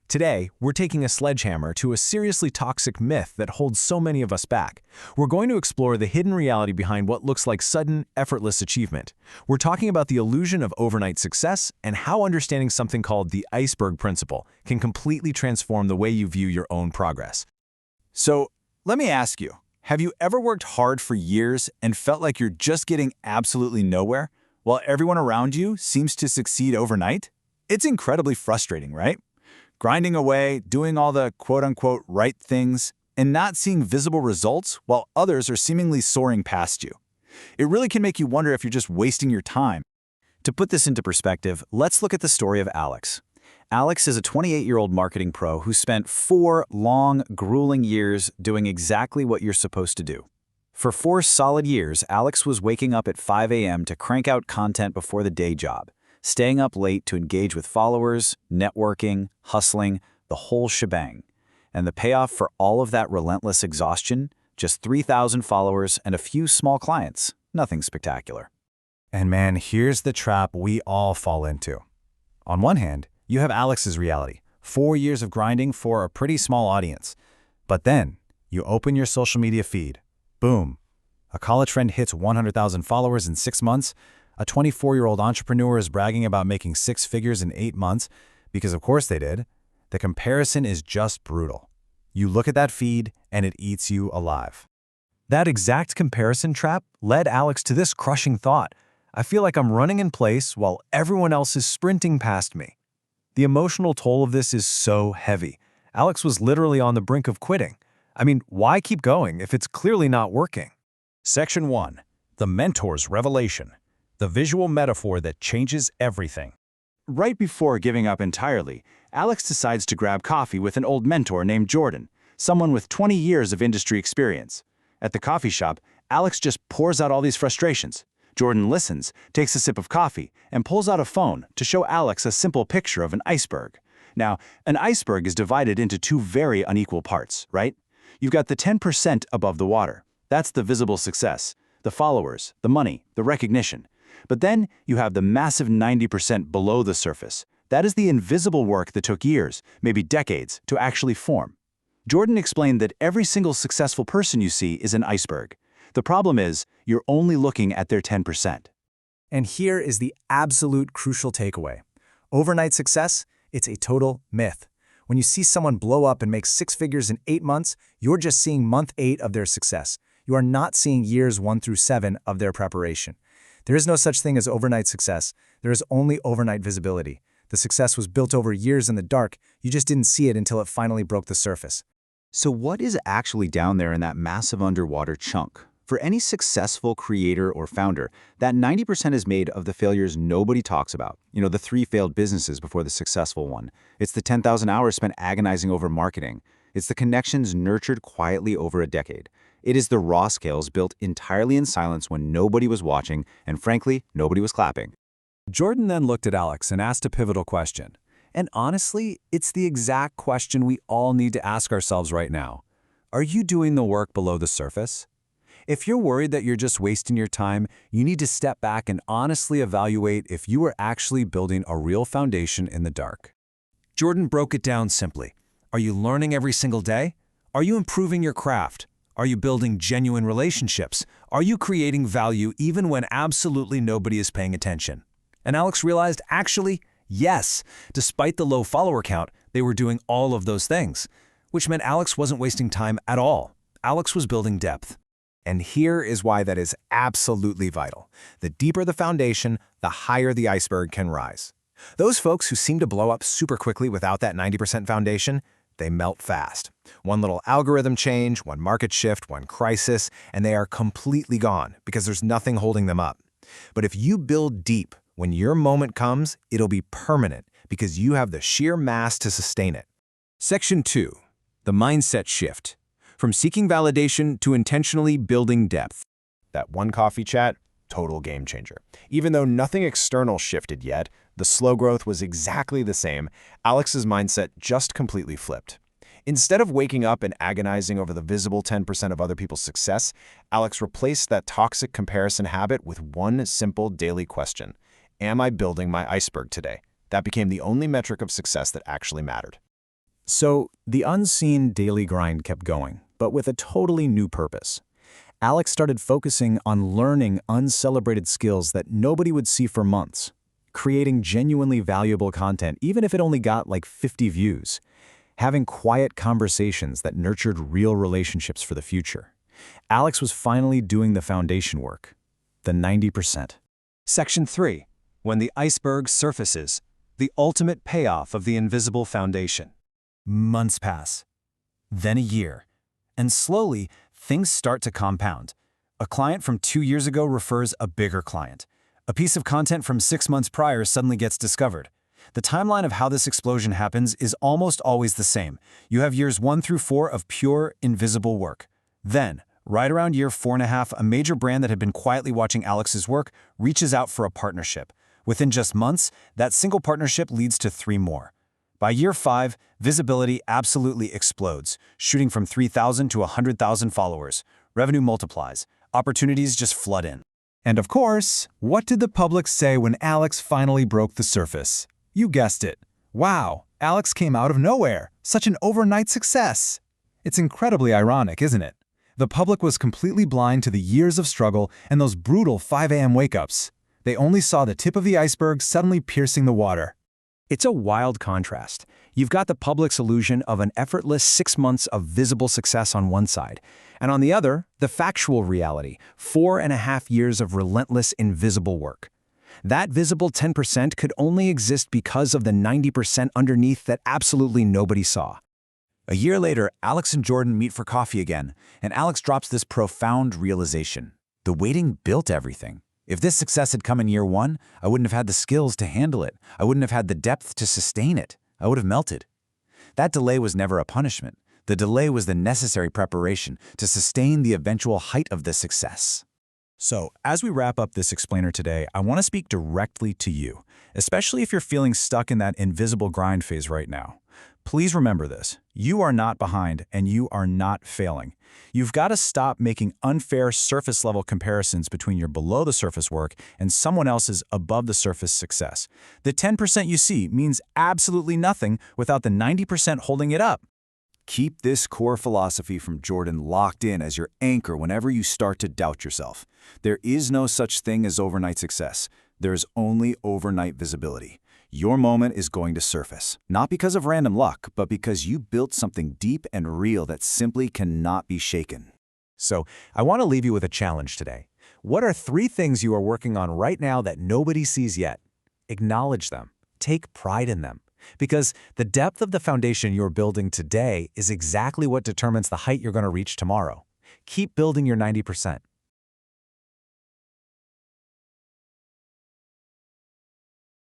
Today, we're taking a sledgehammer to a seriously toxic myth that holds so many of us back. We're going to explore the hidden reality behind what looks like sudden, effortless achievement. We're talking about the illusion of overnight success and how understanding something called the Iceberg Principle can completely transform the way you view your own progress. So, let me ask you, have you ever worked hard for years and felt like you're just getting absolutely nowhere, while everyone around you seems to succeed overnight? It's incredibly frustrating, right? Grinding away, doing all the quote-unquote right things, and not seeing visible results while others are seemingly soaring past you. It really can make you wonder if you're just wasting your time. To put this into perspective, let's look at the story of Alex. Alex is a 28-year-old marketing pro who spent 4 long, grueling years doing exactly what you're supposed to do. For 4 solid years, Alex was waking up at 5 a.m. to crank out content before the day job, staying up late to engage with followers, networking, hustling, the whole shebang. And the payoff for all of that relentless exhaustion? Just 3,000 followers and a few small clients. Nothing spectacular. And man, here's the trap we all fall into. On one hand, you have Alex's reality, 4 years of grinding for a pretty small audience. But then, you open your social media feed. Boom. A college friend hits 100,000 followers in 6 months. A 24-year-old entrepreneur is bragging about making 6 figures in 8 months, because of course they did. The comparison is just brutal. You look at that feed, and it eats you alive. That exact comparison trap led Alex to this crushing thought. I feel like I'm running in place while everyone else is sprinting past me. The emotional toll of this is so heavy. Alex was literally on the brink of quitting. I mean, why keep going if it's clearly not working? Section 1. The Mentor's Revelation. The visual metaphor that changes everything. Right before giving up entirely, Alex decides to grab coffee with an old mentor named Jordan, someone with 20 years of industry experience. At the coffee shop, Alex just pours out all these frustrations. Jordan listens, takes a sip of coffee, and pulls out a phone to show Alex a simple picture of an iceberg. Now, an iceberg is divided into 2 very unequal parts, right? You've got the 10% above the water. That's the visible success, the followers, the money, the recognition. But then you have the massive 90% below the surface. That is the invisible work that took years, maybe decades, to actually form. Jordan explained that every single successful person you see is an iceberg. The problem is, you're only looking at their 10%. And here is the absolute crucial takeaway. Overnight success, it's a total myth. When you see someone blow up and make 6 figures in 8 months, you're just seeing month 8 of their success. You are not seeing years 1 through 7 of their preparation. There is no such thing as overnight success. There is only overnight visibility. The success was built over years in the dark. You just didn't see it until it finally broke the surface. So what is actually down there in that massive underwater chunk? For any successful creator or founder, that 90% is made of the failures nobody talks about. You know, the 3 failed businesses before the successful one. It's the 10,000 hours spent agonizing over marketing. It's the connections nurtured quietly over a decade. It is the raw skills built entirely in silence when nobody was watching, and frankly, nobody was clapping. Jordan then looked at Alex and asked a pivotal question. And honestly, it's the exact question we all need to ask ourselves right now. Are you doing the work below the surface? If you're worried that you're just wasting your time, you need to step back and honestly evaluate if you are actually building a real foundation in the dark. Jordan broke it down simply. Are you learning every single day? Are you improving your craft? Are you building genuine relationships? Are you creating value even when absolutely nobody is paying attention? And Alex realized, actually, yes, despite the low follower count, they were doing all of those things, which meant Alex wasn't wasting time at all. Alex was building depth. And here is why that is absolutely vital. The deeper the foundation, the higher the iceberg can rise. Those folks who seem to blow up super quickly without that 90% foundation, they melt fast. One little algorithm change, one market shift, one crisis, and they are completely gone because there's nothing holding them up. But if you build deep, when your moment comes, it'll be permanent because you have the sheer mass to sustain it. Section 2. The Mindset Shift. From seeking validation to intentionally building depth. That one coffee chat, total game changer. Even though nothing external shifted yet, the slow growth was exactly the same, Alex's mindset just completely flipped. Instead of waking up and agonizing over the visible 10% of other people's success, Alex replaced that toxic comparison habit with one simple daily question. Am I building my iceberg today? That became the only metric of success that actually mattered. So the unseen daily grind kept going, but with a totally new purpose. Alex started focusing on learning uncelebrated skills that nobody would see for months, creating genuinely valuable content even if it only got like 50 views, having quiet conversations that nurtured real relationships for the future. Alex was finally doing the foundation work, the 90%. Section 3. When the iceberg surfaces, the ultimate payoff of the invisible foundation. Months pass, then a year, and slowly things start to compound. A client from 2 years ago refers a bigger client. A piece of content from 6 months prior suddenly gets discovered. The timeline of how this explosion happens is almost always the same. You have years 1 through 4 of pure, invisible work. Then, right around year 4.5, a major brand that had been quietly watching Alex's work reaches out for a partnership. Within just months, that single partnership leads to 3 more. By year 5, visibility absolutely explodes, shooting from 3,000 to 100,000 followers. Revenue multiplies. Opportunities just flood in. And of course, what did the public say when Alex finally broke the surface? You guessed it. Wow, Alex came out of nowhere. Such an overnight success. It's incredibly ironic, isn't it? The public was completely blind to the years of struggle and those brutal 5 a.m. wake-ups. They only saw the tip of the iceberg suddenly piercing the water. It's a wild contrast. You've got the public's illusion of an effortless 6 months of visible success on one side, and on the other, the factual reality, 4.5 years of relentless invisible work. That visible 10% could only exist because of the 90% underneath that absolutely nobody saw. A year later, Alex and Jordan meet for coffee again, and Alex drops this profound realization. The waiting built everything. If this success had come in year 1, I wouldn't have had the skills to handle it. I wouldn't have had the depth to sustain it. I would have melted. That delay was never a punishment. The delay was the necessary preparation to sustain the eventual height of the success. So, as we wrap up this explainer today, I want to speak directly to you, especially if you're feeling stuck in that invisible grind phase right now. Please remember this. You are not behind and you are not failing. You've got to stop making unfair surface-level comparisons between your below-the-surface work and someone else's above-the-surface success. The 10% you see means absolutely nothing without the 90% holding it up. Keep this core philosophy from Jordan locked in as your anchor whenever you start to doubt yourself. There is no such thing as overnight success. There is only overnight visibility. Your moment is going to surface, not because of random luck, but because you built something deep and real that simply cannot be shaken. So, I want to leave you with a challenge today. What are 3 things you are working on right now that nobody sees yet? Acknowledge them. Take pride in them. Because the depth of the foundation you're building today is exactly what determines the height you're going to reach tomorrow. Keep building your 90%.